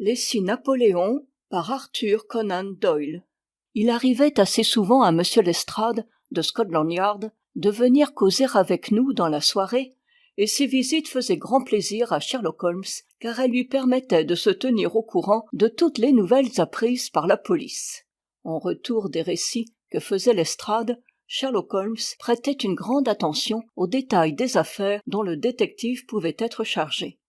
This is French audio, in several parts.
Les six Napoléons par Arthur Conan Doyle. Il arrivait assez souvent à M. Lestrade, de Scotland Yard, de venir causer avec nous dans la soirée, et ces visites faisaient grand plaisir à Sherlock Holmes, car elles lui permettaient de se tenir au courant de toutes les nouvelles apprises par la police. En retour des récits que faisait Lestrade, Sherlock Holmes prêtait une grande attention aux détails des affaires dont le détective pouvait être chargé.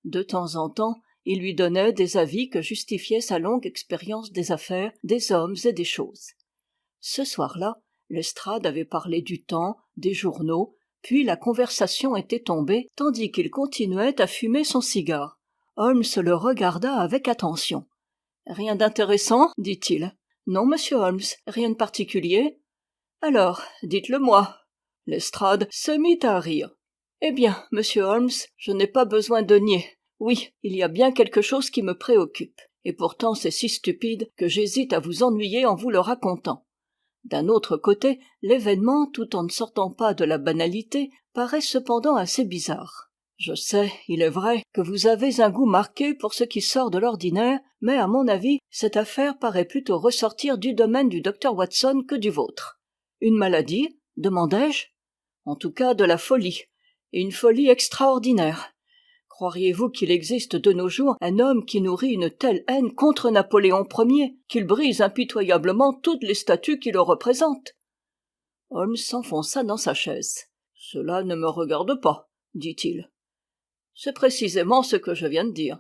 De temps en temps, il lui donnait des avis que justifiait sa longue expérience des affaires, des hommes et des choses. Ce soir-là, Lestrade avait parlé du temps, des journaux, puis la conversation était tombée tandis qu'il continuait à fumer son cigare. Holmes le regarda avec attention. « Rien d'intéressant ?» dit-il. « Non, monsieur Holmes, rien de particulier. »« Alors, dites-le-moi. » Lestrade se mit à rire. « Eh bien, monsieur Holmes, je n'ai pas besoin de nier. Oui, il y a bien quelque chose qui me préoccupe. Et pourtant c'est si stupide que j'hésite à vous ennuyer en vous le racontant. D'un autre côté, l'événement, tout en ne sortant pas de la banalité, paraît cependant assez bizarre. Je sais, il est vrai, que vous avez un goût marqué pour ce qui sort de l'ordinaire, mais à mon avis, cette affaire paraît plutôt ressortir du domaine du docteur Watson que du vôtre. Une maladie ? Demandai-je. En tout cas de la folie, et une folie extraordinaire. Croiriez-vous qu'il existe de nos jours un homme qui nourrit une telle haine contre Napoléon Ier qu'il brise impitoyablement toutes les statues qui le représentent ? Holmes s'enfonça dans sa chaise. « Cela ne me regarde pas, » dit-il. « C'est précisément ce que je viens de dire.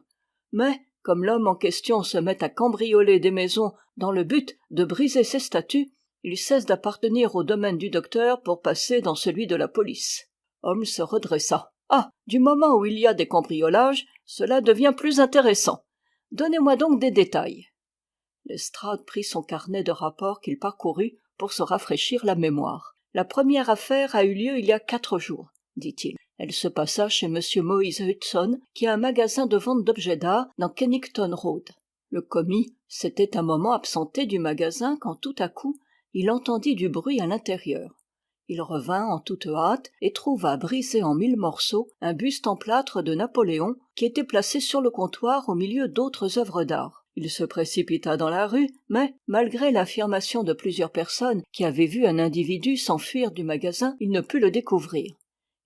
Mais, comme l'homme en question se met à cambrioler des maisons dans le but de briser ces statues, il cesse d'appartenir au domaine du docteur pour passer dans celui de la police. » Holmes se redressa. « Ah, du moment où il y a des cambriolages, cela devient plus intéressant. Donnez-moi donc des détails. » Lestrade prit son carnet de rapports qu'il parcourut pour se rafraîchir la mémoire. « La première affaire a eu lieu il y a 4 jours, dit-il. Elle se passa chez M. Moïse Hudson, qui a un magasin de vente d'objets d'art dans Kennington Road. Le commis s'était un moment absenté du magasin quand tout à coup, il entendit du bruit à l'intérieur. Il revint en toute hâte et trouva brisé en 1000 morceaux un buste en plâtre de Napoléon qui était placé sur le comptoir au milieu d'autres œuvres d'art. Il se précipita dans la rue, mais, malgré l'affirmation de plusieurs personnes qui avaient vu un individu s'enfuir du magasin, il ne put le découvrir.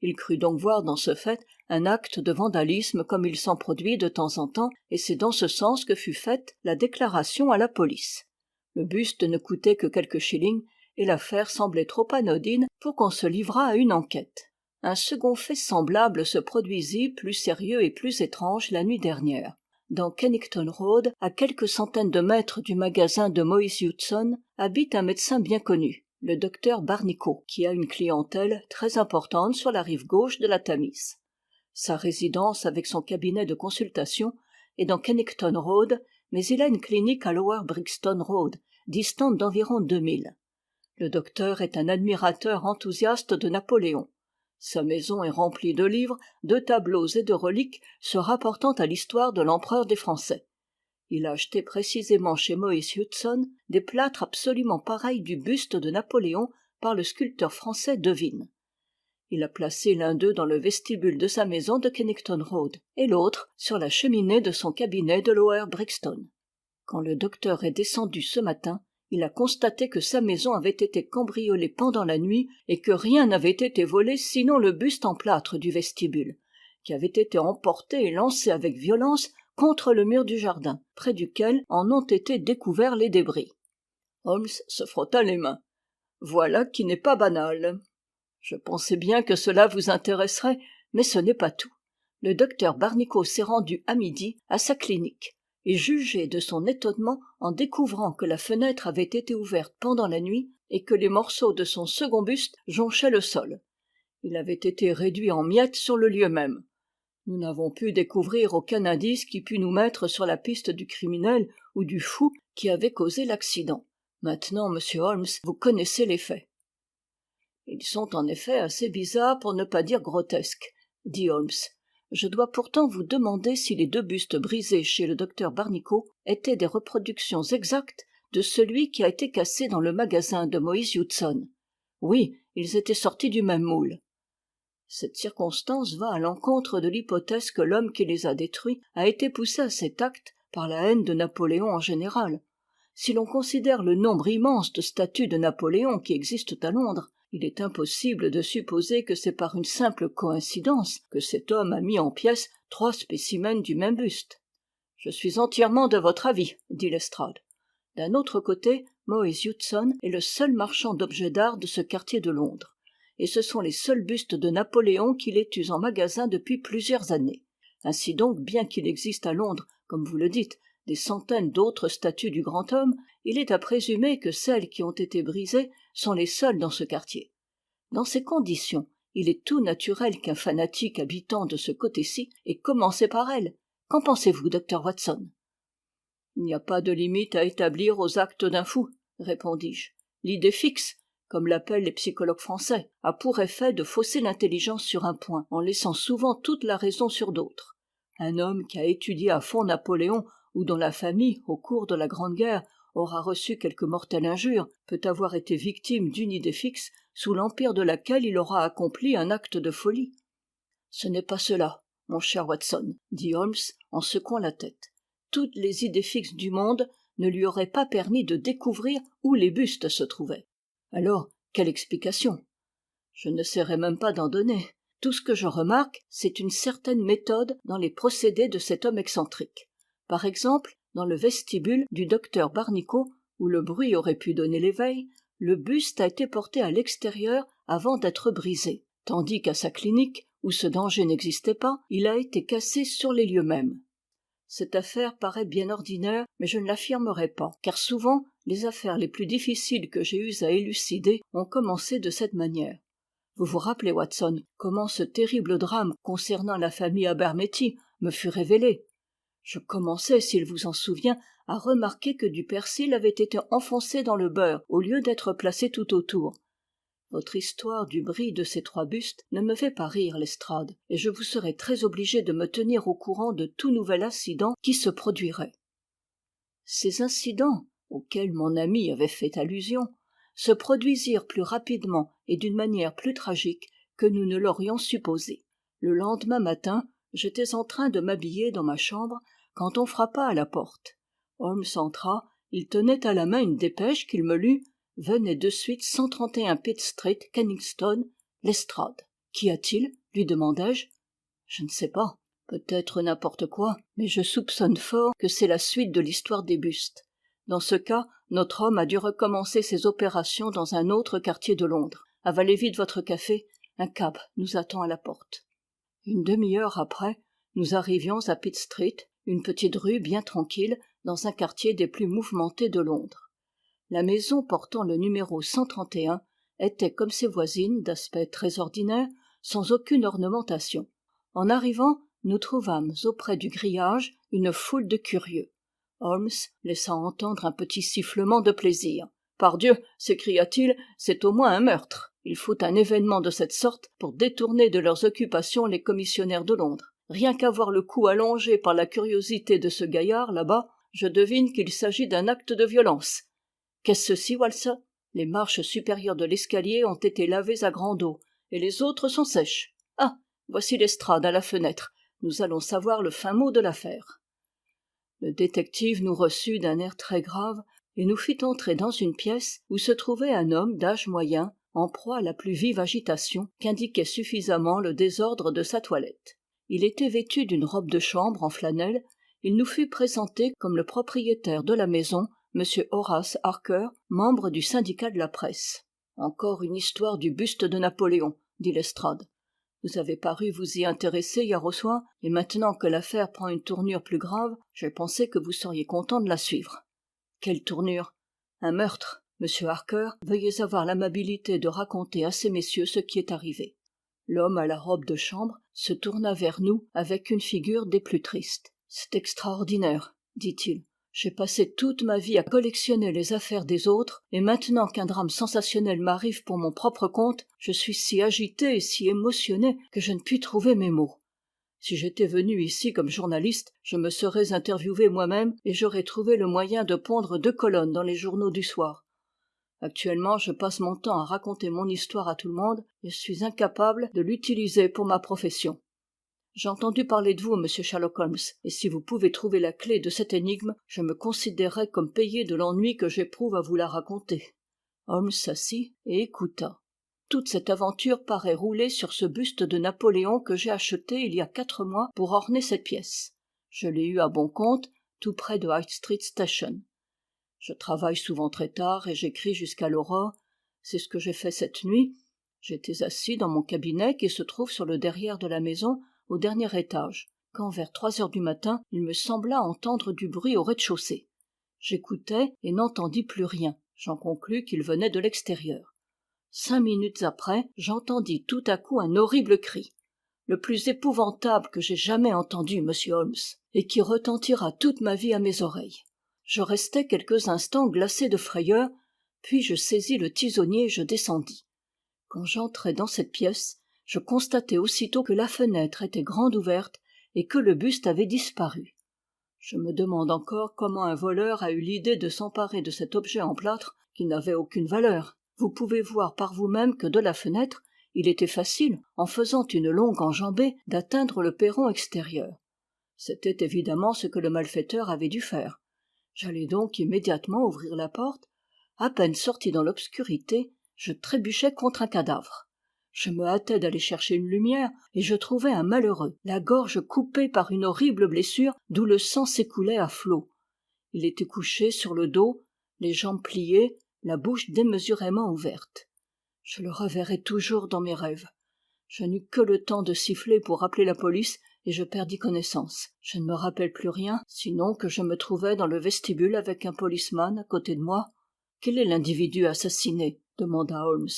Il crut donc voir dans ce fait un acte de vandalisme comme il s'en produit de temps en temps, et c'est dans ce sens que fut faite la déclaration à la police. Le buste ne coûtait que quelques shillings, et l'affaire semblait trop anodine pour qu'on se livrât à une enquête. Un second fait semblable se produisit, plus sérieux et plus étrange, la nuit dernière. Dans Kennington Road, à quelques centaines de mètres du magasin de Moïse Hudson, habite un médecin bien connu, le docteur Barnicoat, qui a une clientèle très importante sur la rive gauche de la Tamise. Sa résidence avec son cabinet de consultation est dans Kennington Road, mais il a une clinique à Lower Brixton Road, distante d'environ 2000. Le docteur est un admirateur enthousiaste de Napoléon. Sa maison est remplie de livres, de tableaux et de reliques se rapportant à l'histoire de l'empereur des Français. Il a acheté précisément chez Moïse Hudson des plâtres absolument pareils du buste de Napoléon par le sculpteur français Devine. Il a placé l'un d'eux dans le vestibule de sa maison de Kennington Road et l'autre sur la cheminée de son cabinet de Lower Brixton. Quand le docteur est descendu ce matin, il a constaté que sa maison avait été cambriolée pendant la nuit et que rien n'avait été volé sinon le buste en plâtre du vestibule, qui avait été emporté et lancé avec violence contre le mur du jardin, près duquel en ont été découverts les débris. Holmes se frotta les mains. « Voilà qui n'est pas banal. Je pensais bien que cela vous intéresserait, mais ce n'est pas tout. Le docteur Barnicoat s'est rendu à midi à sa clinique. Et jugez de son étonnement en découvrant que la fenêtre avait été ouverte pendant la nuit et que les morceaux de son second buste jonchaient le sol. Il avait été réduit en miettes sur le lieu même. Nous n'avons pu découvrir aucun indice qui pût nous mettre sur la piste du criminel ou du fou qui avait causé l'accident. Maintenant, monsieur Holmes, vous connaissez les faits. »« Ils sont en effet assez bizarres pour ne pas dire grotesques, » dit Holmes. Je dois pourtant vous demander si les 2 bustes brisés chez le docteur Barnicoat étaient des reproductions exactes de celui qui a été cassé dans le magasin de Moïse Hudson. Oui, ils étaient sortis du même moule. Cette circonstance va à l'encontre de l'hypothèse que l'homme qui les a détruits a été poussé à cet acte par la haine de Napoléon en général. Si l'on considère le nombre immense de statues de Napoléon qui existent à Londres, il est impossible de supposer que c'est par une simple coïncidence que cet homme a mis en pièces 3 spécimens du même buste. « Je suis entièrement de votre avis, » dit Lestrade. D'un autre côté, Moïse Hudson est le seul marchand d'objets d'art de ce quartier de Londres, et ce sont les seuls bustes de Napoléon qu'il ait eus en magasin depuis plusieurs années. Ainsi donc, bien qu'il existe à Londres, comme vous le dites, des centaines d'autres statues du grand homme, il est à présumer que celles qui ont été brisées sont les seules dans ce quartier. Dans ces conditions, il est tout naturel qu'un fanatique habitant de ce côté-ci ait commencé par elles. Qu'en pensez-vous, docteur Watson ? Il n'y a pas de limite à établir aux actes d'un fou, répondis-je. L'idée fixe, comme l'appellent les psychologues français, a pour effet de fausser l'intelligence sur un point, en laissant souvent toute la raison sur d'autres. Un homme qui a étudié à fond Napoléon, ou dont la famille, au cours de la Grande Guerre, aura reçu quelque mortelle injure, peut avoir été victime d'une idée fixe, sous l'empire de laquelle il aura accompli un acte de folie. « Ce n'est pas cela, mon cher Watson, » dit Holmes en secouant la tête. Toutes les idées fixes du monde ne lui auraient pas permis de découvrir où les bustes se trouvaient. Alors, quelle explication ? Je n'essaierai même pas d'en donner. Tout ce que je remarque, c'est une certaine méthode dans les procédés de cet homme excentrique. Par exemple, dans le vestibule du docteur Barnicoat, où le bruit aurait pu donner l'éveil, le buste a été porté à l'extérieur avant d'être brisé, tandis qu'à sa clinique, où ce danger n'existait pas, il a été cassé sur les lieux mêmes. Cette affaire paraît bien ordinaire, mais je ne l'affirmerai pas, car souvent, les affaires les plus difficiles que j'ai eues à élucider ont commencé de cette manière. Vous vous rappelez, Watson, comment ce terrible drame concernant la famille Abernethy me fut révélé. Je commençais, s'il vous en souvient, à remarquer que du persil avait été enfoncé dans le beurre au lieu d'être placé tout autour. Votre histoire du bris de ces 3 bustes ne me fait pas rire, Lestrade, et je vous serai très obligé de me tenir au courant de tout nouvel incident qui se produirait. Ces incidents, auxquels mon ami avait fait allusion, se produisirent plus rapidement et d'une manière plus tragique que nous ne l'aurions supposé. Le lendemain matin, j'étais en train de m'habiller dans ma chambre quand on frappa à la porte. Holmes entra, il tenait à la main une dépêche qu'il me lut. Venez de suite 131 Pitt Street, Kensington, Lestrade. Qu'y a-t-il ? Lui demandai-je. Je ne sais pas. Peut-être n'importe quoi, mais je soupçonne fort que c'est la suite de l'histoire des bustes. Dans ce cas, notre homme a dû recommencer ses opérations dans un autre quartier de Londres. Avalez vite votre café, un cab nous attend à la porte. Une demi-heure après, nous arrivions à Pitt Street, une petite rue bien tranquille, dans un quartier des plus mouvementés de Londres. La maison portant le numéro 131 était comme ses voisines d'aspect très ordinaire, sans aucune ornementation. En arrivant, nous trouvâmes auprès du grillage une foule de curieux. Holmes laissa entendre un petit sifflement de plaisir. « Pardieu !» s'écria-t-il, « c'est au moins un meurtre. Il faut un événement de cette sorte pour détourner de leurs occupations les commissionnaires de Londres. Rien qu'à voir le cou allongé par la curiosité de ce gaillard, là-bas, je devine qu'il s'agit d'un acte de violence. Qu'est-ce ceci, Walser ? Les marches supérieures de l'escalier ont été lavées à grande eau, et les autres sont sèches. Ah, voici Lestrade à la fenêtre. Nous allons savoir le fin mot de l'affaire. » Le détective nous reçut d'un air très grave et nous fit entrer dans une pièce où se trouvait un homme d'âge moyen, en proie à la plus vive agitation qu'indiquait suffisamment le désordre de sa toilette. Il était vêtu d'une robe de chambre en flanelle. Il nous fut présenté comme le propriétaire de la maison, M. Horace Harker, membre du syndicat de la presse. « Encore une histoire du buste de Napoléon, » dit Lestrade. « Vous avez paru vous y intéresser hier au soir, et maintenant que l'affaire prend une tournure plus grave, j'ai pensé que vous seriez content de la suivre. » « Quelle tournure ? Un meurtre. Monsieur Harker, veuillez avoir l'amabilité de raconter à ces messieurs ce qui est arrivé. » L'homme à la robe de chambre se tourna vers nous avec une figure des plus tristes. « C'est extraordinaire, » dit-il. « J'ai passé toute ma vie à collectionner les affaires des autres, et maintenant qu'un drame sensationnel m'arrive pour mon propre compte, je suis si agité et si émotionné que je ne puis trouver mes mots. Si j'étais venu ici comme journaliste, je me serais interviewé moi-même et j'aurais trouvé le moyen de pondre 2 colonnes dans les journaux du soir. Actuellement, je passe mon temps à raconter mon histoire à tout le monde et je suis incapable de l'utiliser pour ma profession. J'ai entendu parler de vous, monsieur Sherlock Holmes, et si vous pouvez trouver la clé de cette énigme, je me considérerai comme payé de l'ennui que j'éprouve à vous la raconter. Holmes s'assit et écouta. Toute cette aventure paraît rouler sur ce buste de Napoléon que j'ai acheté il y a 4 mois pour orner cette pièce. Je l'ai eu à bon compte, tout près de High Street Station. Je travaille souvent très tard et j'écris jusqu'à l'aurore. C'est ce que j'ai fait cette nuit. J'étais assis dans mon cabinet qui se trouve sur le derrière de la maison, au dernier étage, quand vers 3 heures du matin, il me sembla entendre du bruit au rez-de-chaussée. J'écoutai et n'entendis plus rien. J'en conclus qu'il venait de l'extérieur. 5 minutes après, j'entendis tout à coup un horrible cri, le plus épouvantable que j'ai jamais entendu, monsieur Holmes, et qui retentira toute ma vie à mes oreilles. Je restai quelques instants glacé de frayeur, puis je saisis le tisonnier et je descendis. Quand j'entrai dans cette pièce, je constatai aussitôt que la fenêtre était grande ouverte et que le buste avait disparu. Je me demande encore comment un voleur a eu l'idée de s'emparer de cet objet en plâtre qui n'avait aucune valeur. Vous pouvez voir par vous-même que de la fenêtre, il était facile, en faisant une longue enjambée, d'atteindre le perron extérieur. C'était évidemment ce que le malfaiteur avait dû faire. J'allai donc immédiatement ouvrir la porte. À peine sorti dans l'obscurité, je trébuchai contre un cadavre. Je me hâtai d'aller chercher une lumière, et je trouvai un malheureux, la gorge coupée par une horrible blessure d'où le sang s'écoulait à flots. Il était couché sur le dos, les jambes pliées, la bouche démesurément ouverte. Je le reverrai toujours dans mes rêves. Je n'eus que le temps de siffler pour appeler la police, et je perdis connaissance. Je ne me rappelle plus rien, sinon que je me trouvais dans le vestibule avec un policeman à côté de moi. « Quel est l'individu assassiné ?» demanda Holmes.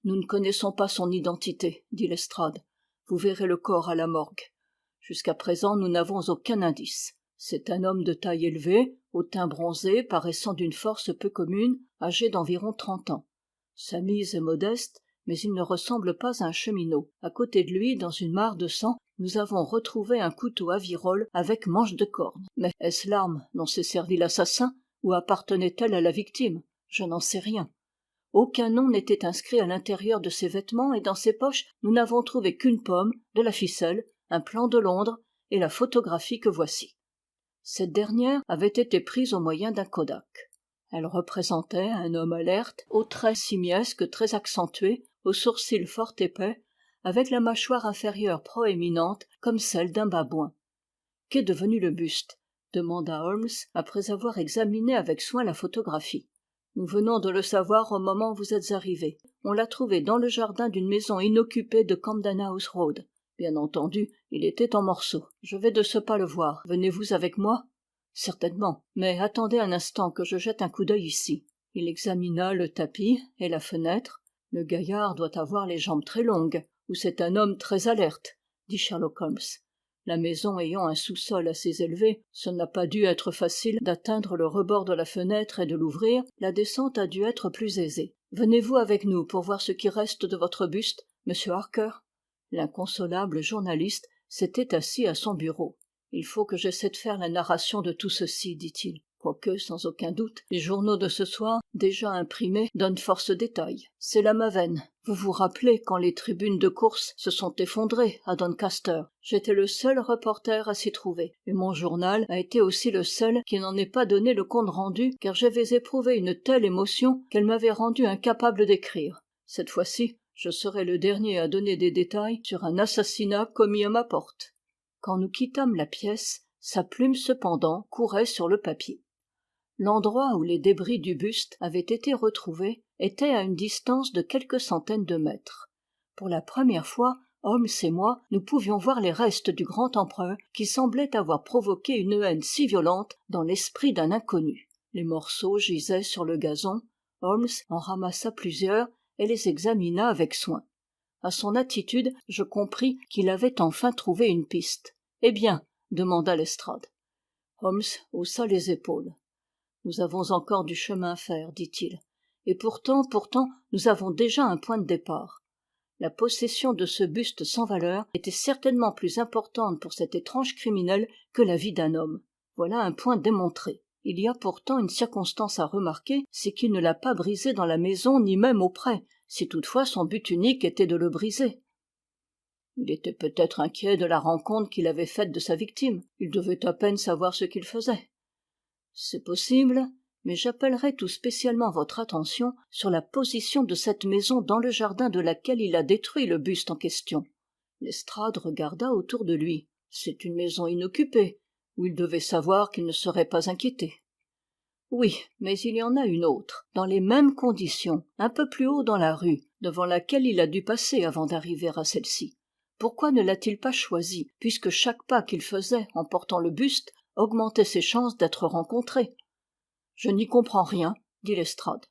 « Nous ne connaissons pas son identité, » dit Lestrade. « Vous verrez le corps à la morgue. Jusqu'à présent, nous n'avons aucun indice. C'est un homme de taille élevée, au teint bronzé, paraissant d'une force peu commune, âgé d'environ 30 ans. Sa mise est modeste, mais il ne ressemble pas à un cheminot. À côté de lui, dans une mare de sang, nous avons retrouvé un couteau à virole avec manche de corne. Mais est-ce l'arme dont s'est servi l'assassin, ou appartenait-elle à la victime? Je n'en sais rien. Aucun nom n'était inscrit à l'intérieur de ses vêtements et dans ses poches, nous n'avons trouvé qu'une pomme, de la ficelle, un plan de Londres et la photographie que voici. Cette dernière avait été prise au moyen d'un Kodak. Elle représentait un homme alerte, aux traits simiesques très accentués, aux sourcils fort épais, avec la mâchoire inférieure proéminente comme celle d'un babouin. « Qu'est devenu le buste ?» demanda Holmes après avoir examiné avec soin la photographie. « Nous venons de le savoir au moment où vous êtes arrivé. On l'a trouvé dans le jardin d'une maison inoccupée de Camden House Road. Bien entendu, il était en morceaux. Je vais de ce pas le voir. Venez-vous avec moi ? » « Certainement, mais attendez un instant que je jette un coup d'œil ici. » Il examina le tapis et la fenêtre. « Le gaillard doit avoir les jambes très longues, ou c'est un homme très alerte, » dit Sherlock Holmes. La maison ayant un sous-sol assez élevé, ce n'a pas dû être facile d'atteindre le rebord de la fenêtre et de l'ouvrir, la descente a dû être plus aisée. Venez-vous avec nous pour voir ce qui reste de votre buste, monsieur Harker ? L'inconsolable journaliste s'était assis à son bureau. « Il faut que j'essaie de faire la narration de tout ceci, dit-il. Quoique, sans aucun doute, les journaux de ce soir, déjà imprimés, donnent force détails. C'est la Mavenne. Vous vous rappelez quand les tribunes de course se sont effondrées à Doncaster. J'étais le seul reporter à s'y trouver, et mon journal a été aussi le seul qui n'en ait pas donné le compte rendu, car j'avais éprouvé une telle émotion qu'elle m'avait rendu incapable d'écrire. Cette fois-ci, je serai le dernier à donner des détails sur un assassinat commis à ma porte. » Quand nous quittâmes la pièce, sa plume cependant courait sur le papier. L'endroit où les débris du buste avaient été retrouvés était à une distance de quelques centaines de mètres. Pour la première fois, Holmes et moi, nous pouvions voir les restes du grand empereur qui semblait avoir provoqué une haine si violente dans l'esprit d'un inconnu. Les morceaux gisaient sur le gazon. Holmes en ramassa plusieurs et les examina avec soin. À son attitude, je compris qu'il avait enfin trouvé une piste. « Eh bien ?» demanda Lestrade. Holmes haussa les épaules. « Nous avons encore du chemin à faire, dit-il. Et pourtant, nous avons déjà un point de départ. La possession de ce buste sans valeur était certainement plus importante pour cet étrange criminel que la vie d'un homme. Voilà un point démontré. Il y a pourtant une circonstance à remarquer, c'est qu'il ne l'a pas brisé dans la maison ni même auprès, si toutefois son but unique était de le briser. Il était peut-être inquiet de la rencontre qu'il avait faite de sa victime. Il devait à peine savoir ce qu'il faisait. C'est possible, mais j'appellerai tout spécialement votre attention sur la position de cette maison dans le jardin de laquelle il a détruit le buste en question. Lestrade regarda autour de lui. C'est une maison inoccupée, où il devait savoir qu'il ne serait pas inquiété. Oui, mais il y en a une autre, dans les mêmes conditions, un peu plus haut dans la rue, devant laquelle il a dû passer avant d'arriver à celle-ci. Pourquoi ne l'a-t-il pas choisie, puisque chaque pas qu'il faisait en portant le buste augmentait ses chances d'être rencontré? Je n'y comprends rien, dit Lestrade.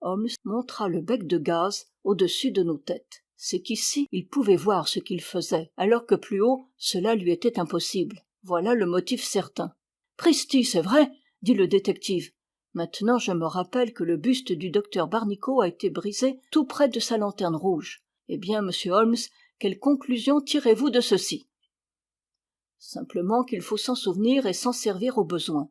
Holmes montra le bec de gaz au-dessus de nos têtes. C'est qu'ici, il pouvait voir ce qu'il faisait, alors que plus haut, cela lui était impossible. Voilà le motif certain. Pristi, c'est vrai, dit le détective. Maintenant, je me rappelle que le buste du docteur Barnicoat a été brisé tout près de sa lanterne rouge. Eh bien, monsieur Holmes, quelle conclusion tirez-vous de ceci? Simplement qu'il faut s'en souvenir et s'en servir au besoin.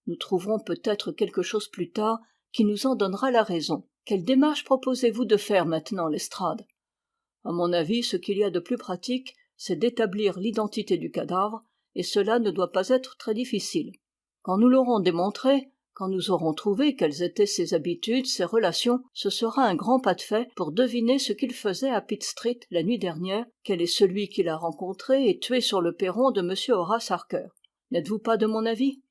Nous trouverons peut-être quelque chose plus tard qui nous en donnera la raison. Quelle démarche proposez-vous de faire maintenant, Lestrade? À mon avis, ce qu'il y a de plus pratique, c'est d'établir l'identité du cadavre, et cela ne doit pas être très difficile. Quand nous l'aurons démontré, quand nous aurons trouvé quelles étaient ses habitudes, ses relations, ce sera un grand pas de fait pour deviner ce qu'il faisait à Pitt Street la nuit dernière, quel est celui qui l'a rencontré et tué sur le perron de M. Horace Harker. N'êtes-vous pas de mon avis?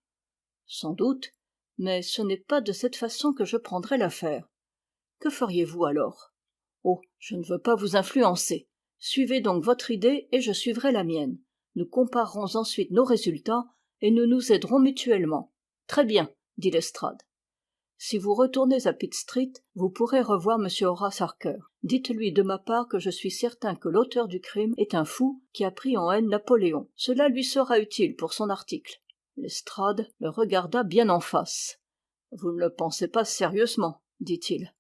Sans doute, mais ce n'est pas de cette façon que je prendrai l'affaire. Que feriez-vous alors? Oh, je ne veux pas vous influencer. Suivez donc votre idée et je suivrai la mienne. Nous comparerons ensuite nos résultats et nous nous aiderons mutuellement. Très bien, dit Lestrade. Si vous retournez à Pitt Street, vous pourrez revoir M. Horace Harker. Dites-lui de ma part que je suis certain que l'auteur du crime est un fou qui a pris en haine Napoléon. Cela lui sera utile pour son article. Lestrade le regarda bien en face. « Vous ne le pensez pas sérieusement, dit-il.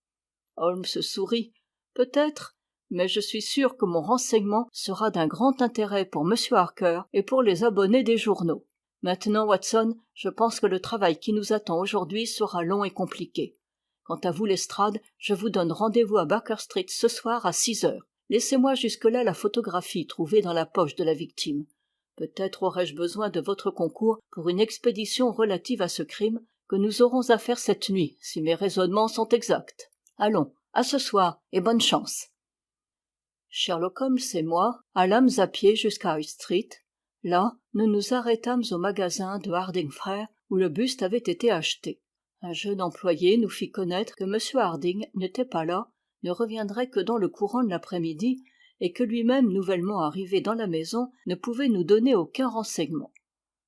Holmes sourit. « Peut-être, mais je suis sûr que mon renseignement sera d'un grand intérêt pour M. Harker et pour les abonnés des journaux. Maintenant, Watson, je pense que le travail qui nous attend aujourd'hui sera long et compliqué. Quant à vous, Lestrade, je vous donne rendez-vous à Baker Street ce soir à 6 heures. Laissez-moi jusque-là la photographie trouvée dans la poche de la victime. Peut-être aurai-je besoin de votre concours pour une expédition relative à ce crime que nous aurons à faire cette nuit, si mes raisonnements sont exacts. Allons, à ce soir, et bonne chance. » Sherlock Holmes et moi allâmes à pied jusqu'à High Street. Là, nous nous arrêtâmes au magasin de Harding Frères où le buste avait été acheté. Un jeune employé nous fit connaître que M. Harding n'était pas là, ne reviendrait que dans le courant de l'après-midi, et que lui-même nouvellement arrivé dans la maison ne pouvait nous donner aucun renseignement.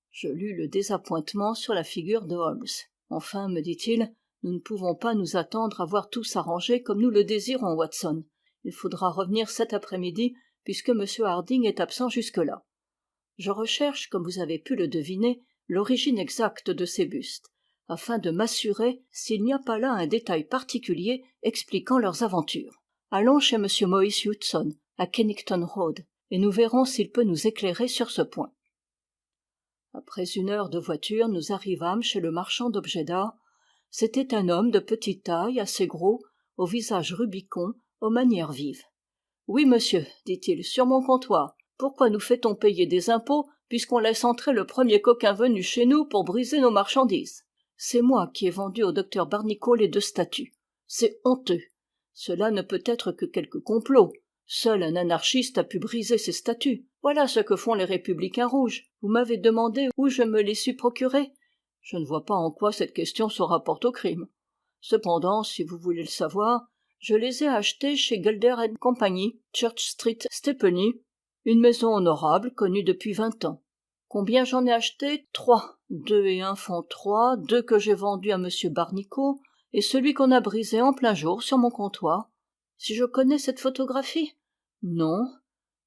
Je lus le désappointement sur la figure de Holmes. Enfin, me dit-il, nous ne pouvons pas nous attendre à voir tout s'arranger comme nous le désirons, Watson. Il faudra revenir cet après-midi, puisque M. Harding est absent jusque-là. Je recherche, comme vous avez pu le deviner, l'origine exacte de ces bustes, afin de m'assurer s'il n'y a pas là un détail particulier expliquant leurs aventures. Allons chez M. Moïse Hudson, à Kennington Road, et nous verrons s'il peut nous éclairer sur ce point. Après 1 heure de voiture, nous arrivâmes chez le marchand d'objets d'art. C'était un homme de petite taille, assez gros, au visage rubicond, aux manières vives. « Oui, monsieur, dit-il, sur mon comptoir. Pourquoi nous fait-on payer des impôts puisqu'on laisse entrer le premier coquin venu chez nous pour briser nos marchandises? C'est moi qui ai vendu au docteur Barnicoat les 2 statues. C'est honteux. Cela ne peut être que quelque complot. Seul un anarchiste a pu briser ces statues. Voilà ce que font les républicains rouges. Vous m'avez demandé où je me les suis procurées. Je ne vois pas en quoi cette question se rapporte au crime. Cependant, si vous voulez le savoir, je les ai achetées chez Gelder & Compagnie, Church Street, Stepney, une maison honorable connue depuis 20 ans. Combien j'en ai acheté? 3. 2 et 1 font 3, 2 que j'ai vendus à M. Barnicoat, et celui qu'on a brisé en plein jour sur mon comptoir. Si je connais cette photographie? Non,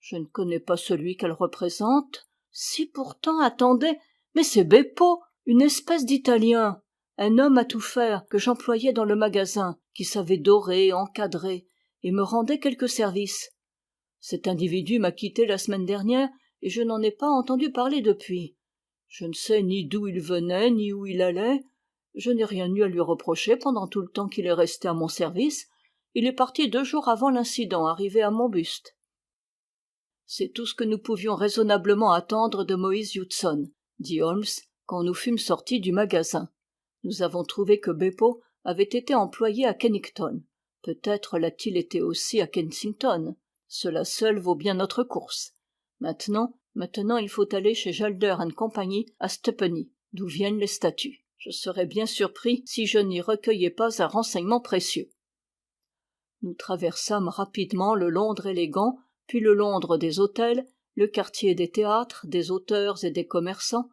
je ne connais pas celui qu'elle représente. Si pourtant, attendez, mais c'est Beppo, une espèce d'Italien, un homme à tout faire que j'employais dans le magasin, qui savait dorer, encadrer, et me rendait quelques services. Cet individu m'a quitté la semaine dernière, et je n'en ai pas entendu parler depuis. Je ne sais ni d'où il venait, ni où il allait. Je n'ai rien eu à lui reprocher pendant tout le temps qu'il est resté à mon service. Il est parti 2 jours avant l'incident arrivé à mon buste. C'est tout ce que nous pouvions raisonnablement attendre de Moïse Hudson, dit Holmes, quand nous fûmes sortis du magasin. Nous avons trouvé que Beppo avait été employé à Kennington. Peut-être l'a-t-il été aussi à Kensington. Cela seul vaut bien notre course. Maintenant, il faut aller chez Gelder & Compagnie à Stepney, d'où viennent les statues. Je serais bien surpris si je n'y recueillais pas un renseignement précieux. Nous traversâmes rapidement le Londres élégant, puis le Londres des hôtels, le quartier des théâtres, des auteurs et des commerçants,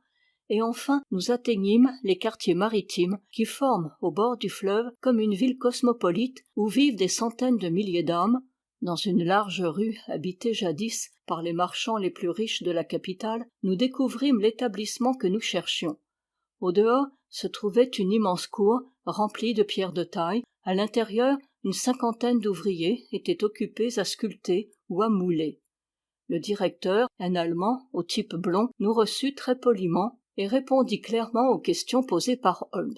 et enfin nous atteignîmes les quartiers maritimes qui forment au bord du fleuve comme une ville cosmopolite où vivent des centaines de milliers d'âmes. Dans une large rue habitée jadis par les marchands les plus riches de la capitale, nous découvrîmes l'établissement que nous cherchions. Au dehors se trouvait une immense cour remplie de pierres de taille. À l'intérieur, une cinquantaine d'ouvriers étaient occupés à sculpter ou à mouler. Le directeur, un Allemand au type blond, nous reçut très poliment et répondit clairement aux questions posées par Holmes.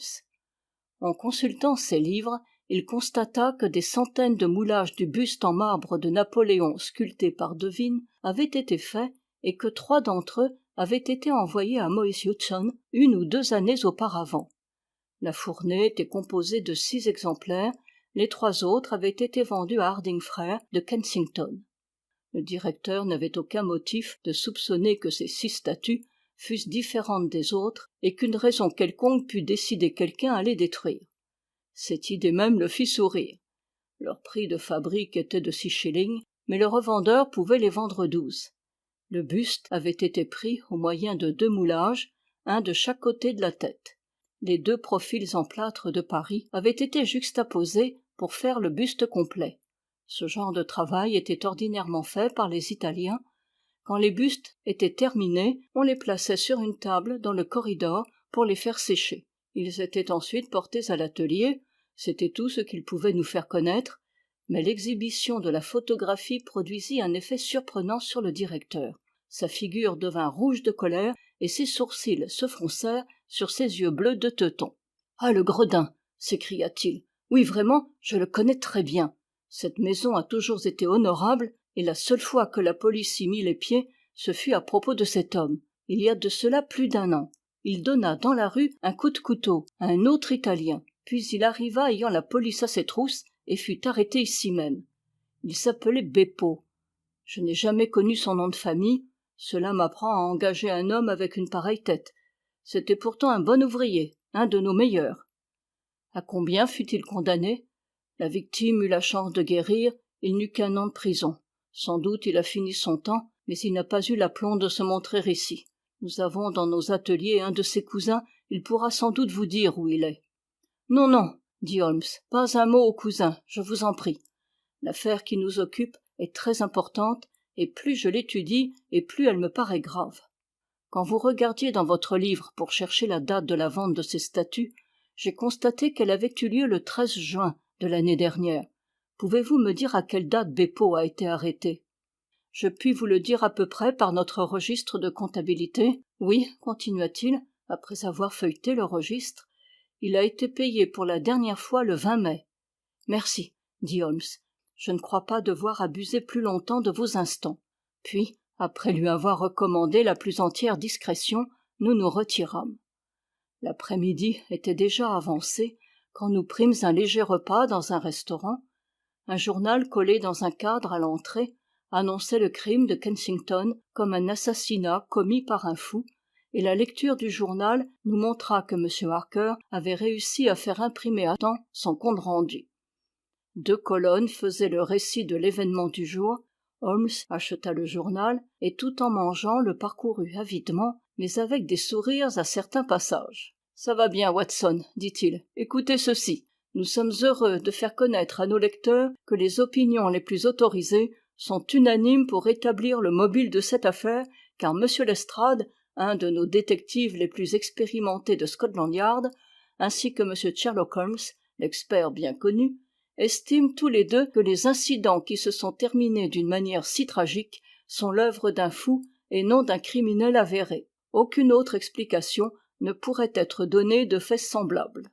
En consultant ses livres, il constata que des centaines de moulages du buste en marbre de Napoléon sculpté par Devine avaient été faits et que 3 d'entre eux avaient été envoyés à Moïse Hudson 1 ou 2 années auparavant. La fournée était composée de 6 exemplaires, les 3 autres avaient été vendus à Harding Frères de Kensington. Le directeur n'avait aucun motif de soupçonner que ces 6 statues fussent différentes des autres et qu'une raison quelconque pût décider quelqu'un à les détruire. Cette idée même le fit sourire. Leur prix de fabrique était de 6 shillings, mais le revendeur pouvait les vendre 12. Le buste avait été pris au moyen de 2 moulages, un de chaque côté de la tête. Les 2 profils en plâtre de Paris avaient été juxtaposés pour faire le buste complet. Ce genre de travail était ordinairement fait par les Italiens. Quand les bustes étaient terminés, on les plaçait sur une table dans le corridor pour les faire sécher. Ils étaient ensuite portés à l'atelier, c'était tout ce qu'ils pouvaient nous faire connaître, mais l'exhibition de la photographie produisit un effet surprenant sur le directeur. Sa figure devint rouge de colère et ses sourcils se froncèrent sur ses yeux bleus de teuton. « Ah, le gredin !» s'écria-t-il. « Oui, vraiment, je le connais très bien. Cette maison a toujours été honorable, et la seule fois que la police y mit les pieds, ce fut à propos de cet homme. Il y a de cela plus d'1 an. Il donna dans la rue un coup de couteau à un autre Italien, puis il arriva ayant la police à ses trousses et fut arrêté ici même. Il s'appelait Beppo. Je n'ai jamais connu son nom de famille. Cela m'apprend à engager un homme avec une pareille tête. C'était pourtant un bon ouvrier, un de nos meilleurs. À combien fut-il condamné ? La victime eut la chance de guérir, il n'eut qu'1 an de prison. Sans doute il a fini son temps, mais il n'a pas eu l'aplomb de se montrer ici. Nous avons dans nos ateliers un de ses cousins, il pourra sans doute vous dire où il est. Non, non, dit Holmes, pas un mot au cousin, je vous en prie. L'affaire qui nous occupe est très importante, et plus je l'étudie, et plus elle me paraît grave. Quand vous regardiez dans votre livre pour chercher la date de la vente de ces statues, j'ai constaté qu'elle avait eu lieu le 13 juin de l'année dernière. Pouvez-vous me dire à quelle date Beppo a été arrêté ? Je puis vous le dire à peu près par notre registre de comptabilité. Oui, continua-t-il, après avoir feuilleté le registre, il a été payé pour la dernière fois le 20 mai. Merci, dit Holmes. Je ne crois pas devoir abuser plus longtemps de vos instants. Puis, après lui avoir recommandé la plus entière discrétion, nous nous retirâmes. L'après-midi était déjà avancé quand nous prîmes un léger repas dans un restaurant. Un journal collé dans un cadre à l'entrée annonçait le crime de Kensington comme un assassinat commis par un fou, et la lecture du journal nous montra que M. Harker avait réussi à faire imprimer à temps son compte rendu. 2 colonnes faisaient le récit de l'événement du jour. Holmes acheta le journal et tout en mangeant le parcourut avidement, mais avec des sourires à certains passages. « Ça va bien, Watson, dit-il. Écoutez ceci. Nous sommes heureux de faire connaître à nos lecteurs que les opinions les plus autorisées sont unanimes pour établir le mobile de cette affaire, car M. Lestrade, un de nos détectives les plus expérimentés de Scotland Yard, ainsi que M. Sherlock Holmes, l'expert bien connu, estiment tous les 2 que les incidents qui se sont terminés d'une manière si tragique sont l'œuvre d'un fou et non d'un criminel avéré. Aucune autre explication ne pourrait être donnée de faits semblables.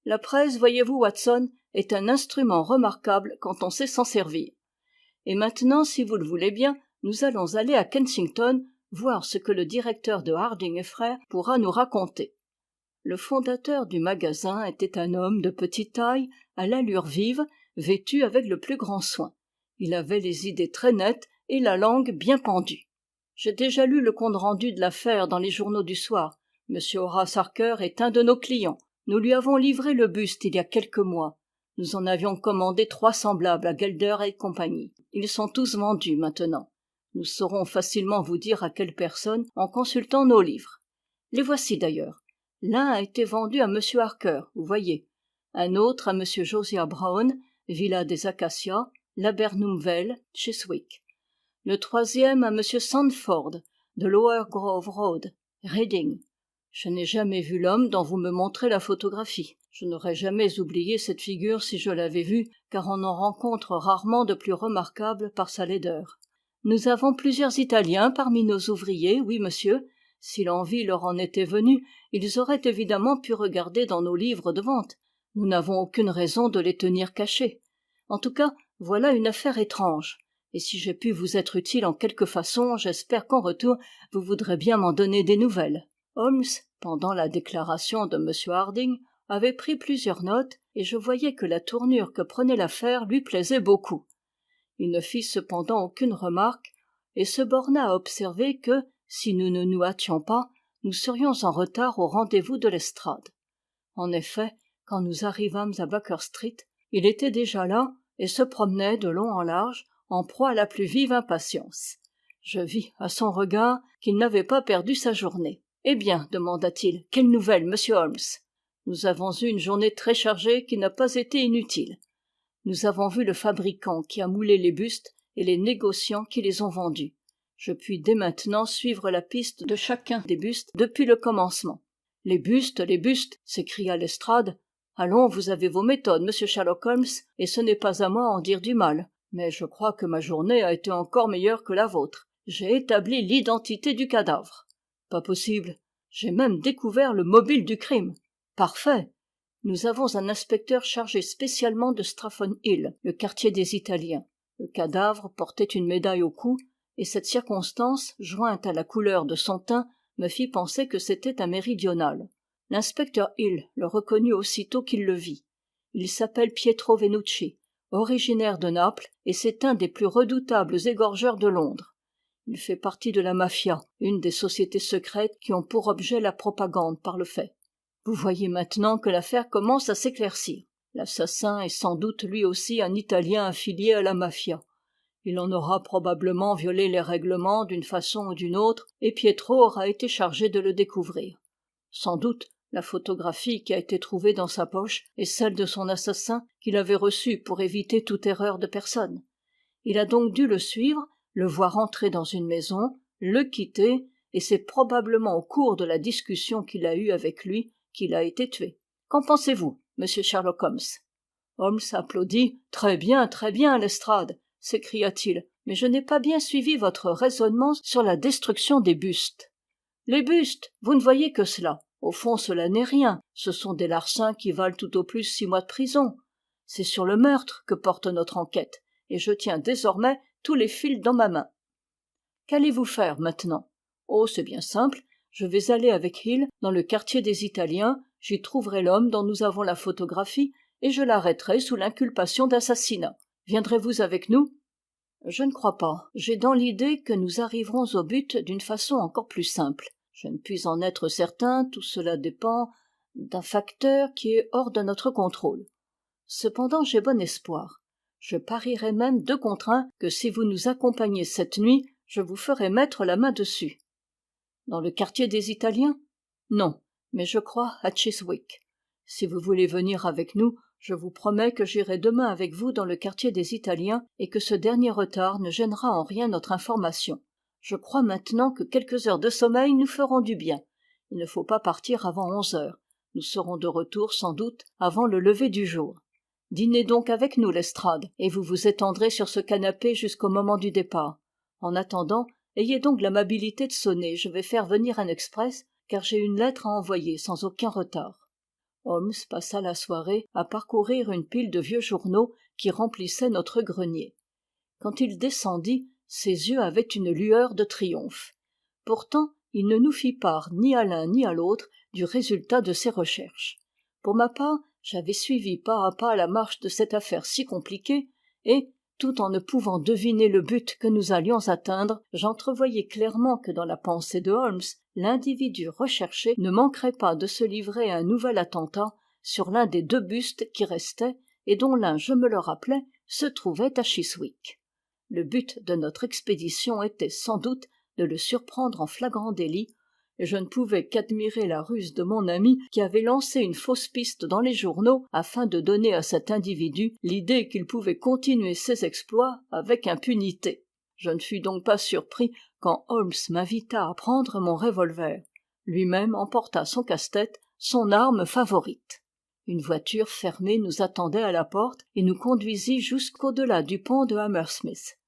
La presse, voyez-vous, Watson, est un instrument remarquable quand on sait s'en servir. Et maintenant, si vous le voulez bien, Nous allons aller à Kensington voir ce que le directeur de Harding et Frères pourra nous raconter. Le fondateur du magasin était un homme de petite taille, à l'allure vive, vêtu avec le plus grand soin. Il avait les idées très nettes et la langue bien pendue. J'ai déjà lu le compte-rendu de l'affaire dans les journaux du soir. Monsieur Horace Harker est un de nos clients. Nous lui avons livré le buste il y a quelques mois. Nous en avions commandé 3 semblables à Gelder et compagnie. Ils sont tous vendus maintenant. Nous saurons facilement vous dire à quelle personne en consultant nos livres. Les voici d'ailleurs. L'un a été vendu à monsieur Harker, vous voyez. Un autre à monsieur Josiah Brown, Villa des Acacias, Laburnumville, Chiswick. Le troisième à monsieur Sandford, de Lower Grove Road, Reading. Je n'ai jamais vu l'homme dont vous me montrez la photographie. Je n'aurais jamais oublié cette figure si je l'avais vue, car on en rencontre rarement de plus remarquable par sa laideur. Nous avons plusieurs Italiens parmi nos ouvriers, oui monsieur. Si l'envie leur en était venue, ils auraient évidemment pu regarder dans nos livres de vente. Nous n'avons aucune raison de les tenir cachés. En tout cas, voilà une affaire étrange. Et si j'ai pu vous être utile en quelque façon, j'espère qu'en retour, vous voudrez bien m'en donner des nouvelles. Holmes, pendant la déclaration de M. Harding, avait pris plusieurs notes, et je voyais que la tournure que prenait l'affaire lui plaisait beaucoup. Il ne fit cependant aucune remarque, et se borna à observer que, si nous ne nous hâtions pas, nous serions en retard au rendez-vous de l'estrade. En effet, quand nous arrivâmes à Baker Street, il était déjà là, et se promenait de long en large, en proie à la plus vive impatience. Je vis à son regard qu'il n'avait pas perdu sa journée. « Eh bien, demanda-t-il, quelle nouvelle, monsieur Holmes ? Nous avons eu une journée très chargée qui n'a pas été inutile. Nous avons vu le fabricant qui a moulé les bustes et les négociants qui les ont vendus. Je puis dès maintenant suivre la piste de chacun des bustes depuis le commencement. « Les bustes, s'écria Lestrade. « Allons, vous avez vos méthodes, monsieur Sherlock Holmes, et ce n'est pas à moi en dire du mal. Mais je crois que ma journée a été encore meilleure que la vôtre. J'ai établi l'identité du cadavre. » « Pas possible. J'ai même découvert le mobile du crime. »« Parfait. Nous avons un inspecteur chargé spécialement de Strafford Hill, le quartier des Italiens. Le cadavre portait une médaille au cou, et cette circonstance, jointe à la couleur de son teint, me fit penser que c'était un méridional. L'inspecteur Hill le reconnut aussitôt qu'il le vit. Il s'appelle Pietro Venucci, originaire de Naples, et c'est un des plus redoutables égorgeurs de Londres. Il fait partie de la mafia, une des sociétés secrètes qui ont pour objet la propagande par le fait. Vous voyez maintenant que l'affaire commence à s'éclaircir. L'assassin est sans doute lui aussi un Italien affilié à la mafia. Il en aura probablement violé les règlements d'une façon ou d'une autre, et Pietro aura été chargé de le découvrir. Sans doute, la photographie qui a été trouvée dans sa poche est celle de son assassin qu'il avait reçue pour éviter toute erreur de personne. Il a donc dû le suivre, le voir entrer dans une maison, le quitter, et c'est probablement au cours de la discussion qu'il a eue avec lui qu'il a été tué. Qu'en pensez-vous, monsieur Sherlock Holmes ? Holmes applaudit. « Très bien, Lestrade !» s'écria-t-il. « Mais je n'ai pas bien suivi votre raisonnement sur la destruction des bustes. »« Les bustes, vous ne voyez que cela. Au fond, cela n'est rien. Ce sont des larcins qui valent tout au plus 6 mois de prison. C'est sur le meurtre que porte notre enquête, et je tiens désormais tous les fils dans ma main. Qu'allez-vous faire maintenant ? Oh, c'est bien simple. Je vais aller avec Hill dans le quartier des Italiens, j'y trouverai l'homme dont nous avons la photographie, et je l'arrêterai sous l'inculpation d'assassinat. Viendrez-vous avec nous ? Je ne crois pas. J'ai dans l'idée que nous arriverons au but d'une façon encore plus simple. Je ne puis en être certain, tout cela dépend d'un facteur qui est hors de notre contrôle. Cependant, j'ai bon espoir. Je parierais même 2 contre 1 que si vous nous accompagnez cette nuit, je vous ferai mettre la main dessus. Dans le quartier des Italiens ? Non, mais je crois à Chiswick. Si vous voulez venir avec nous, je vous promets que j'irai demain avec vous dans le quartier des Italiens et que ce dernier retard ne gênera en rien notre information. Je crois maintenant que quelques heures de sommeil nous feront du bien. Il ne faut pas partir avant 11 heures. Nous serons de retour sans doute avant le lever du jour. Dînez donc avec nous, Lestrade, et vous vous étendrez sur ce canapé jusqu'au moment du départ. En attendant, ayez donc l'amabilité de sonner, je vais faire venir un express, car j'ai une lettre à envoyer sans aucun retard. Holmes passa la soirée à parcourir une pile de vieux journaux qui remplissaient notre grenier. Quand il descendit, ses yeux avaient une lueur de triomphe. Pourtant, il ne nous fit part ni à l'un ni à l'autre du résultat de ses recherches. Pour ma part, j'avais suivi pas à pas la marche de cette affaire si compliquée, et, tout en ne pouvant deviner le but que nous allions atteindre, j'entrevoyais clairement que dans la pensée de Holmes, l'individu recherché ne manquerait pas de se livrer à un nouvel attentat sur l'un des 2 bustes qui restaient, et dont l'un, je me le rappelais, se trouvait à Chiswick. Le but de notre expédition était sans doute de le surprendre en flagrant délit, et je ne pouvais qu'admirer la ruse de mon ami qui avait lancé une fausse piste dans les journaux afin de donner à cet individu l'idée qu'il pouvait continuer ses exploits avec impunité. Je ne fus donc pas surpris quand Holmes m'invita à prendre mon revolver. Lui-même emporta son casse-tête, son arme favorite. Une voiture fermée nous attendait à la porte et nous conduisit jusqu'au-delà du pont de Hammersmith.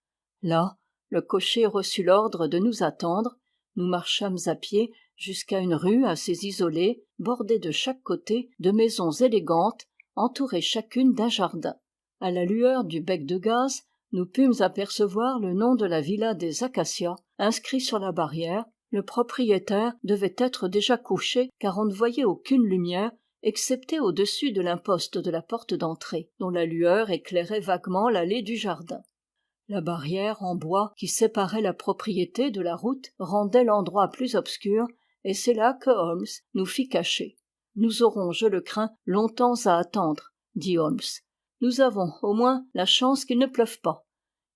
Là, le cocher reçut l'ordre de nous attendre. Nous marchâmes à pied jusqu'à une rue assez isolée, bordée de chaque côté de maisons élégantes, entourées chacune d'un jardin. À la lueur du bec de gaz, nous pûmes apercevoir le nom de la villa des Acacias, inscrit sur la barrière. Le propriétaire devait être déjà couché, car on ne voyait aucune lumière, excepté au-dessus de l'imposte de la porte d'entrée, dont la lueur éclairait vaguement l'allée du jardin. La barrière en bois qui séparait la propriété de la route rendait l'endroit plus obscur, et c'est là que Holmes nous fit cacher. « Nous aurons, je le crains, longtemps à attendre, » dit Holmes. « Nous avons, au moins, la chance qu'il ne pleuve pas.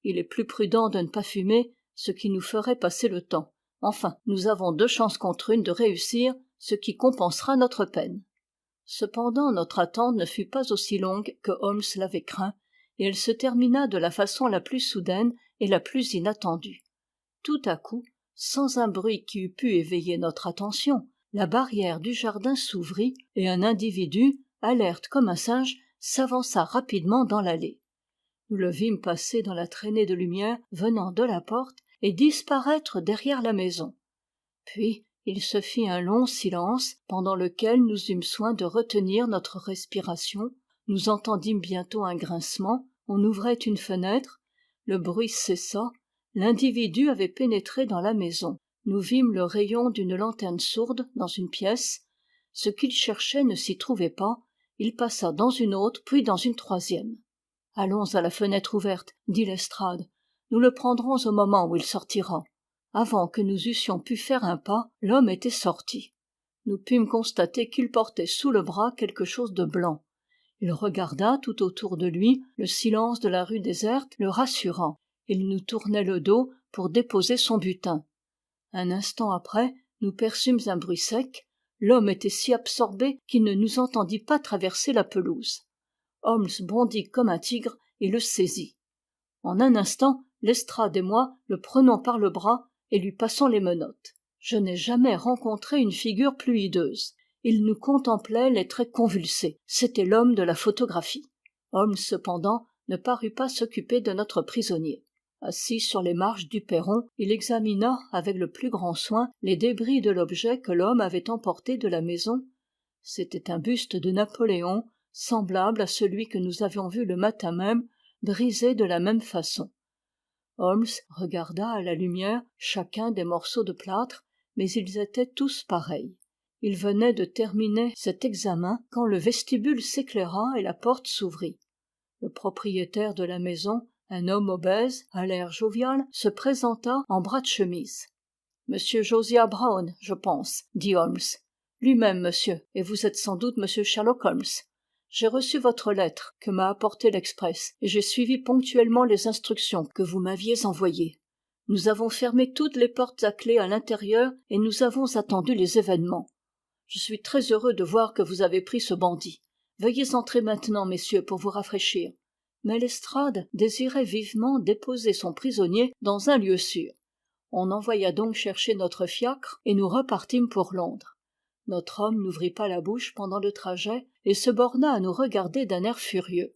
Il est plus prudent de ne pas fumer, ce qui nous ferait passer le temps. Enfin, nous avons 2 chances contre 1 de réussir, ce qui compensera notre peine. » Cependant, notre attente ne fut pas aussi longue que Holmes l'avait craint, et elle se termina de la façon la plus soudaine et la plus inattendue. Tout à coup, sans un bruit qui eût pu éveiller notre attention, la barrière du jardin s'ouvrit et un individu, alerte comme un singe, s'avança rapidement dans l'allée. Nous le vîmes passer dans la traînée de lumière venant de la porte et disparaître derrière la maison. Puis il se fit un long silence pendant lequel nous eûmes soin de retenir notre respiration. Nous entendîmes bientôt un grincement, on ouvrait une fenêtre, le bruit cessa, l'individu avait pénétré dans la maison. Nous vîmes le rayon d'une lanterne sourde dans une pièce. Ce qu'il cherchait ne s'y trouvait pas, il passa dans une autre, puis dans une 3e. « Allons à la fenêtre ouverte, » dit Lestrade. « Nous le prendrons au moment où il sortira. » Avant que nous eussions pu faire un pas, l'homme était sorti. Nous pûmes constater qu'il portait sous le bras quelque chose de blanc. Il regarda tout autour de lui, le silence de la rue déserte le rassura. Il nous tournait le dos pour déposer son butin. Un instant après, nous perçûmes un bruit sec. L'homme était si absorbé qu'il ne nous entendit pas traverser la pelouse. Holmes bondit comme un tigre et le saisit. En un instant, Lestrade et moi le prenons par le bras et lui passons les menottes. Je n'ai jamais rencontré une figure plus hideuse. Il nous contemplait les traits convulsés. C'était l'homme de la photographie. Holmes, cependant, ne parut pas s'occuper de notre prisonnier. Assis sur les marches du perron, il examina avec le plus grand soin les débris de l'objet que l'homme avait emporté de la maison. C'était un buste de Napoléon, semblable à celui que nous avions vu le matin même, brisé de la même façon. Holmes regarda à la lumière chacun des morceaux de plâtre, mais ils étaient tous pareils. Il venait de terminer cet examen quand le vestibule s'éclaira et la porte s'ouvrit. Le propriétaire de la maison, un homme obèse, à l'air jovial, se présenta en bras de chemise. « Monsieur Josiah Brown, je pense, » dit Holmes. « Lui-même, monsieur, et vous êtes sans doute monsieur Sherlock Holmes. J'ai reçu votre lettre que m'a apportée l'express, et j'ai suivi ponctuellement les instructions que vous m'aviez envoyées. Nous avons fermé toutes les portes à clé à l'intérieur et nous avons attendu les événements. Je suis très heureux de voir que vous avez pris ce bandit. Veuillez entrer maintenant, messieurs, pour vous rafraîchir. » Mais Lestrade désirait vivement déposer son prisonnier dans un lieu sûr. On envoya donc chercher notre fiacre et nous repartîmes pour Londres. Notre homme n'ouvrit pas la bouche pendant le trajet et se borna à nous regarder d'un air furieux.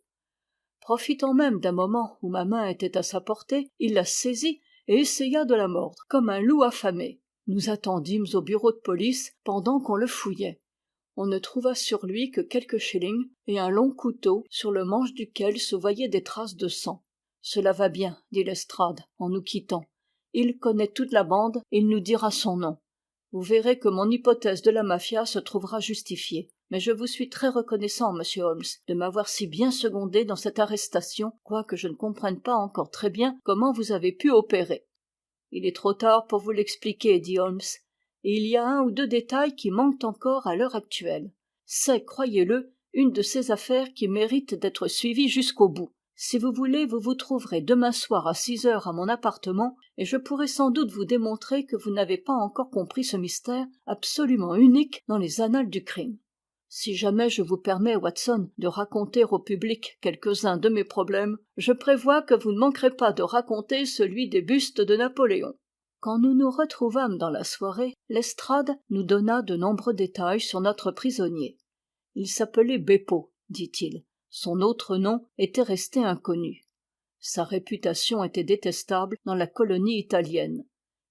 Profitant même d'un moment où ma main était à sa portée, il la saisit et essaya de la mordre, comme un loup affamé. Nous attendîmes au bureau de police pendant qu'on le fouillait. On ne trouva sur lui que quelques shillings et un long couteau sur le manche duquel se voyaient des traces de sang. Cela va bien, dit Lestrade, en nous quittant. Il connaît toute la bande et il nous dira son nom. Vous verrez que mon hypothèse de la mafia se trouvera justifiée. Mais je vous suis très reconnaissant, monsieur Holmes, de m'avoir si bien secondé dans cette arrestation, quoique je ne comprenne pas encore très bien comment vous avez pu opérer. Il est trop tard pour vous l'expliquer, dit Holmes, et il y a 1 ou 2 détails qui manquent encore à l'heure actuelle. C'est, croyez-le, une de ces affaires qui mérite d'être suivie jusqu'au bout. Si vous voulez, vous vous trouverez demain soir à 6 heures à mon appartement, et je pourrai sans doute vous démontrer que vous n'avez pas encore compris ce mystère absolument unique dans les annales du crime. Si jamais je vous permets, Watson, de raconter au public quelques-uns de mes problèmes, je prévois que vous ne manquerez pas de raconter celui des bustes de Napoléon. Quand nous nous retrouvâmes dans la soirée, Lestrade nous donna de nombreux détails sur notre prisonnier. Il s'appelait Beppo, dit-il. Son autre nom était resté inconnu. Sa réputation était détestable dans la colonie italienne.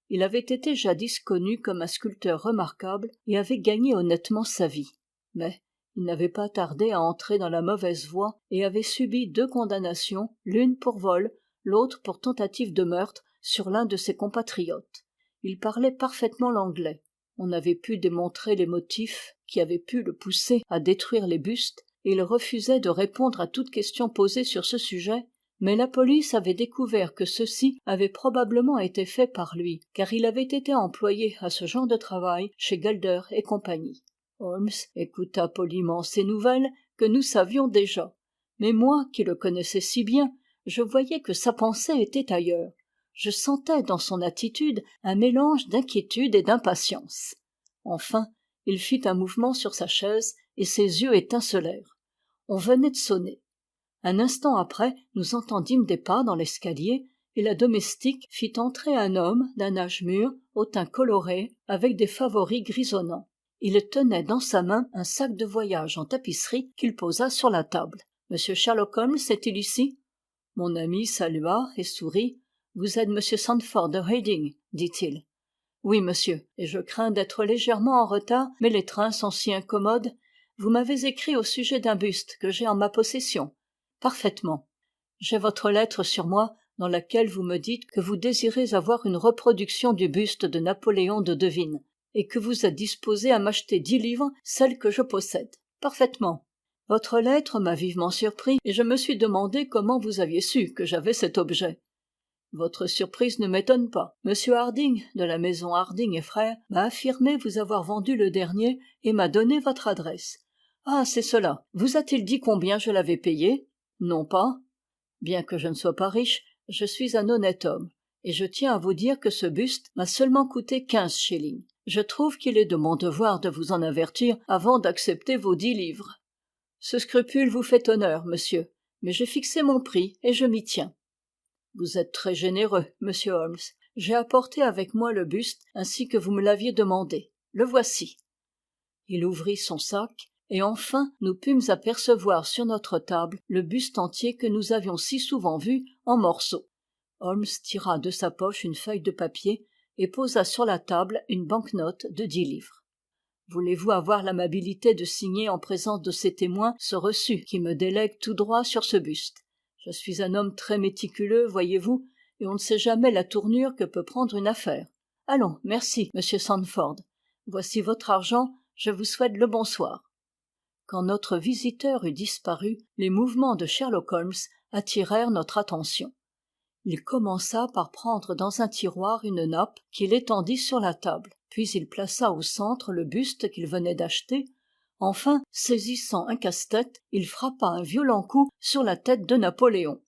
Il avait été jadis connu comme un sculpteur remarquable et avait gagné honnêtement sa vie. Mais il n'avait pas tardé à entrer dans la mauvaise voie et avait subi 2 condamnations, l'une pour vol, l'autre pour tentative de meurtre sur l'un de ses compatriotes. Il parlait parfaitement l'anglais. On avait pu démontrer les motifs qui avaient pu le pousser à détruire les bustes, et il refusait de répondre à toute question posée sur ce sujet, mais la police avait découvert que ceci avait probablement été fait par lui, car il avait été employé à ce genre de travail chez Gelder et compagnie. Holmes écouta poliment ces nouvelles que nous savions déjà, mais moi qui le connaissais si bien, je voyais que sa pensée était ailleurs. Je sentais dans son attitude un mélange d'inquiétude et d'impatience. Enfin, il fit un mouvement sur sa chaise et ses yeux étincelèrent. On venait de sonner. Un instant après, nous entendîmes des pas dans l'escalier et la domestique fit entrer un homme d'un âge mûr, au teint coloré, avec des favoris grisonnants. Il tenait dans sa main un sac de voyage en tapisserie qu'il posa sur la table. « Monsieur Sherlock Holmes est-il ici ?» Mon ami salua et sourit. « Vous êtes monsieur Sandford de Reading, dit-il. »« Oui, monsieur, et je crains d'être légèrement en retard, mais les trains sont si incommodes. Vous m'avez écrit au sujet d'un buste que j'ai en ma possession. »« Parfaitement. J'ai votre lettre sur moi, dans laquelle vous me dites que vous désirez avoir une reproduction du buste de Napoléon de Devine, et que vous êtes disposé à m'acheter 10 livres, celle que je possède. Parfaitement. Votre lettre m'a vivement surpris, et je me suis demandé comment vous aviez su que j'avais cet objet. Votre surprise ne m'étonne pas. Monsieur Harding, de la maison Harding et Frères, m'a affirmé vous avoir vendu le dernier et m'a donné votre adresse. Ah, c'est cela. Vous a-t-il dit combien je l'avais payé? Non pas. Bien que je ne sois pas riche, je suis un honnête homme, et je tiens à vous dire que ce buste m'a seulement coûté 15 shillings. Je trouve qu'il est de mon devoir de vous en avertir avant d'accepter vos 10 livres. Ce scrupule vous fait honneur, monsieur, mais j'ai fixé mon prix et je m'y tiens. Vous êtes très généreux, monsieur Holmes. J'ai apporté avec moi le buste ainsi que vous me l'aviez demandé. Le voici. Il ouvrit son sac, et enfin nous pûmes apercevoir sur notre table le buste entier que nous avions si souvent vu en morceaux. Holmes tira de sa poche une feuille de papier et posa sur la table une banquenote de 10 livres. Voulez-vous avoir l'amabilité de signer en présence de ces témoins ce reçu qui me délègue tout droit sur ce buste? Je suis un homme très méticuleux, voyez-vous, et on ne sait jamais la tournure que peut prendre une affaire. Allons, merci, monsieur Sandford. Voici votre argent, je vous souhaite le bonsoir. Quand notre visiteur eut disparu, les mouvements de Sherlock Holmes attirèrent notre attention. Il commença par prendre dans un tiroir une nappe qu'il étendit sur la table, puis il plaça au centre le buste qu'il venait d'acheter. Enfin, saisissant un casse-tête, il frappa un violent coup sur la tête de Napoléon.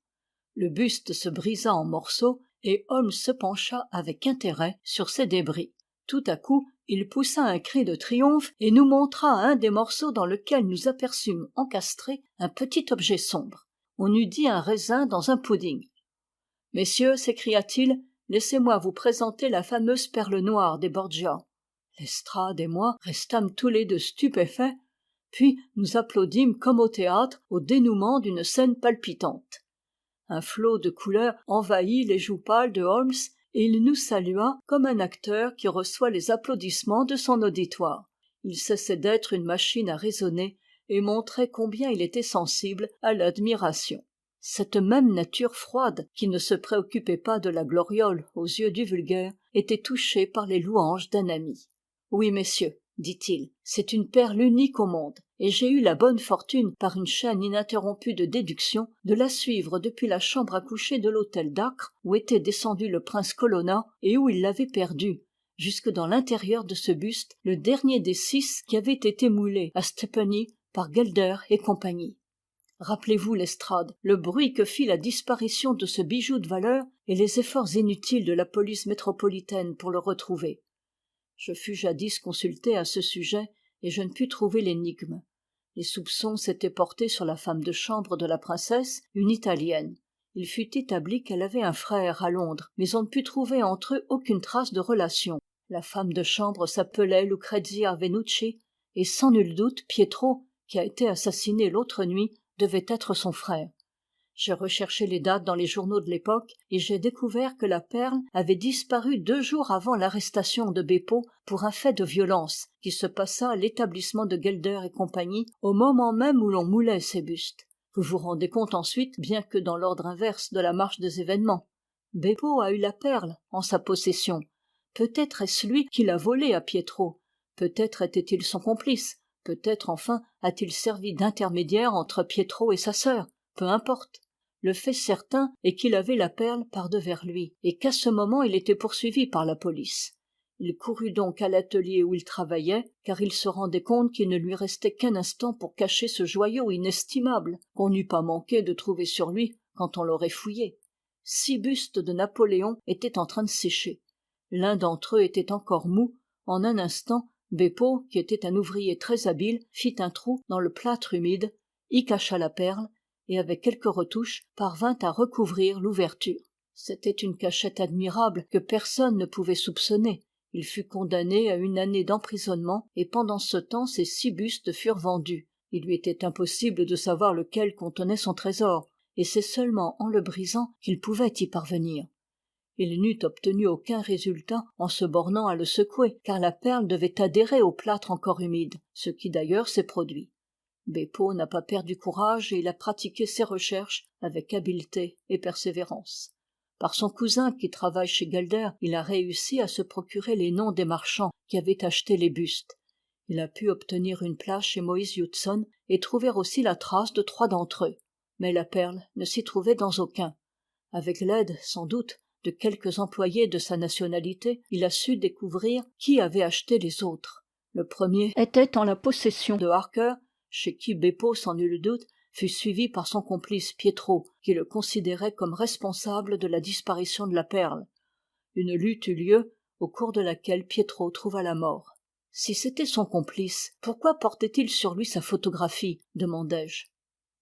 Le buste se brisa en morceaux et Holmes se pencha avec intérêt sur ces débris. Tout à coup, il poussa un cri de triomphe et nous montra un des morceaux dans lequel nous aperçûmes encastré un petit objet sombre. On eût dit un raisin dans un pudding. « Messieurs, s'écria-t-il, laissez-moi vous présenter la fameuse perle noire des Borgia. » Lestrade et moi restâmes tous les deux stupéfaits, puis nous applaudîmes comme au théâtre au dénouement d'une scène palpitante. Un flot de couleurs envahit les joues pâles de Holmes et il nous salua comme un acteur qui reçoit les applaudissements de son auditoire. Il cessait d'être une machine à raisonner et montrait combien il était sensible à l'admiration. cette même nature froide qui ne se préoccupait pas de la gloriole aux yeux du vulgaire était touchée par les louanges d'un ami. « Oui, messieurs, dit-il, c'est une perle unique au monde, et j'ai eu la bonne fortune, par une chaîne ininterrompue de déduction, de la suivre depuis la chambre à coucher de l'hôtel d'Acre, où était descendu le prince Colonna, et où il l'avait perdue, jusque dans l'intérieur de ce buste, le dernier des 6 qui avait été moulé à Stepney par Gelder et compagnie. Rappelez-vous, Lestrade, le bruit que fit la disparition de ce bijou de valeur et les efforts inutiles de la police métropolitaine pour le retrouver. Je fus jadis consulté à ce sujet et je ne pus trouver l'énigme. Les soupçons s'étaient portés sur la femme de chambre de la princesse, une Italienne. Il fut établi qu'elle avait un frère à Londres, mais on ne put trouver entre eux aucune trace de relation. La femme de chambre s'appelait Lucrezia Venucci, et sans nul doute Pietro, qui a été assassiné l'autre nuit, devait être son frère. J'ai recherché les dates dans les journaux de l'époque et j'ai découvert que la perle avait disparu 2 jours avant l'arrestation de Beppo pour un fait de violence qui se passa à l'établissement de Gelder et compagnie au moment même où l'on moulait ces bustes. Vous vous rendez compte ensuite, bien que dans l'ordre inverse de la marche des événements. Beppo a eu la perle en sa possession. Peut-être est-ce lui qui l'a volée à Pietro. Peut-être était-il son complice. Peut-être enfin a-t-il servi d'intermédiaire entre Pietro et sa sœur. Peu importe. Le fait certain est qu'il avait la perle par-devers lui, et qu'à ce moment il était poursuivi par la police. Il courut donc à l'atelier où il travaillait, car il se rendait compte qu'il ne lui restait qu'un instant pour cacher ce joyau inestimable qu'on n'eût pas manqué de trouver sur lui quand on l'aurait fouillé. 6 bustes de Napoléon étaient en train de sécher. L'un d'entre eux était encore mou. En un instant, Beppo, qui était un ouvrier très habile, fit un trou dans le plâtre humide, y cacha la perle, et avec quelques retouches parvint à recouvrir l'ouverture. C'était une cachette admirable que personne ne pouvait soupçonner. Il fut condamné à 1 année d'emprisonnement et pendant ce temps ces 6 bustes furent vendus. Il lui était impossible de savoir lequel contenait son trésor, et c'est seulement en le brisant qu'il pouvait y parvenir. Il n'eût obtenu aucun résultat en se bornant à le secouer, car la perle devait adhérer au plâtre encore humide, ce qui d'ailleurs s'est produit. Beppo n'a pas perdu courage et il a pratiqué ses recherches avec habileté et persévérance. Par son cousin qui travaille chez Gelder, il a réussi à se procurer les noms des marchands qui avaient acheté les bustes. Il a pu obtenir une place chez Moïse Hudson et trouver aussi la trace de 3 d'entre eux. Mais la perle ne s'y trouvait dans aucun. Avec l'aide, sans doute, de quelques employés de sa nationalité, il a su découvrir qui avait acheté les autres. Le premier était en la possession de Harker, chez qui Beppo, sans nul doute, fut suivi par son complice Pietro, qui le considérait comme responsable de la disparition de la perle. Une lutte eut lieu, au cours de laquelle Pietro trouva la mort. Si c'était son complice, pourquoi portait-il sur lui sa photographie, demandai-je.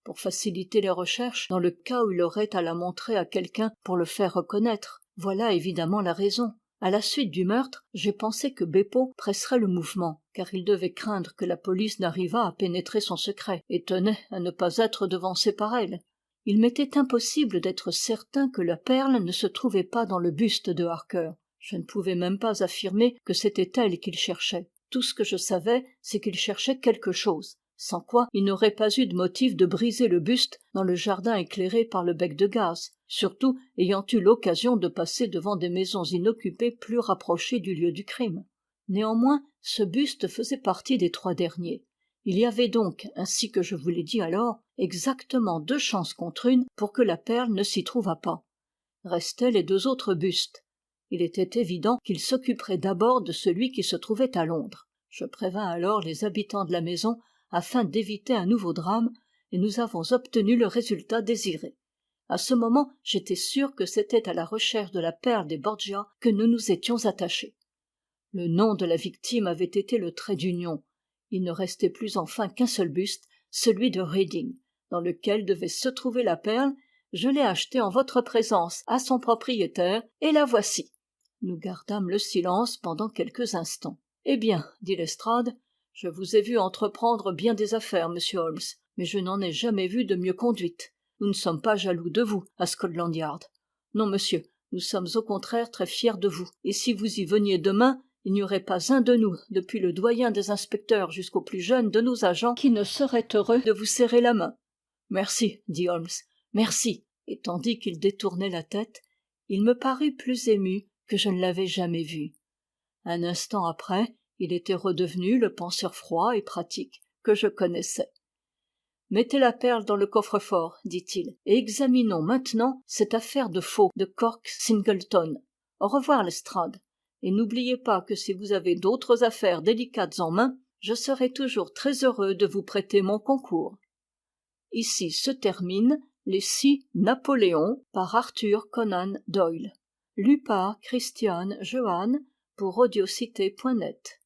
Pour faciliter les recherches, dans le cas où il aurait à la montrer à quelqu'un pour le faire reconnaître. Voilà évidemment la raison. À la suite du meurtre, j'ai pensé que Beppo presserait le mouvement, car il devait craindre que la police n'arrivât à pénétrer son secret, et tenait à ne pas être devancé par elle. Il m'était impossible d'être certain que la perle ne se trouvait pas dans le buste de Harker. Je ne pouvais même pas affirmer que c'était elle qu'il cherchait. Tout ce que je savais, c'est qu'il cherchait quelque chose, sans quoi il n'aurait pas eu de motif de briser le buste dans le jardin éclairé par le bec de gaz, surtout ayant eu l'occasion de passer devant des maisons inoccupées plus rapprochées du lieu du crime. Néanmoins, ce buste faisait partie des 3 derniers. Il y avait donc, ainsi que je vous l'ai dit alors, exactement 2 chances contre 1 pour que la perle ne s'y trouvât pas. Restaient les 2 autres bustes. Il était évident qu'il s'occuperait d'abord de celui qui se trouvait à Londres. Je prévins alors les habitants de la maison afin d'éviter un nouveau drame, et nous avons obtenu le résultat désiré. À ce moment, j'étais sûr que c'était à la recherche de la perle des Borgia que nous nous étions attachés. Le nom de la victime avait été le trait d'union. Il ne restait plus enfin qu'un seul buste, celui de Reading, dans lequel devait se trouver la perle. Je l'ai achetée en votre présence à son propriétaire, et la voici. Nous gardâmes le silence pendant quelques instants. « Eh bien, dit Lestrade, je vous ai vu entreprendre bien des affaires, monsieur Holmes, mais je n'en ai jamais vu de mieux conduite. Nous ne sommes pas jaloux de vous, à Scotland Yard. Non, monsieur, nous sommes au contraire très fiers de vous, et si vous y veniez demain, il n'y aurait pas un de nous, depuis le doyen des inspecteurs jusqu'au plus jeune de nos agents, qui ne serait heureux de vous serrer la main. » Merci, dit Holmes. Merci. Et tandis qu'il détournait la tête, il me parut plus ému que je ne l'avais jamais vu. Un instant après, il était redevenu le penseur froid et pratique que je connaissais. Mettez la perle dans le coffre-fort, dit-il, et examinons maintenant cette affaire de faux de Cork Singleton. Au revoir, Lestrade. Et n'oubliez pas que si vous avez d'autres affaires délicates en main, je serai toujours très heureux de vous prêter mon concours. Ici se termine Les 6 Napoléons par Arthur Conan Doyle. Lu par Christiane Johan pour audiocité.net.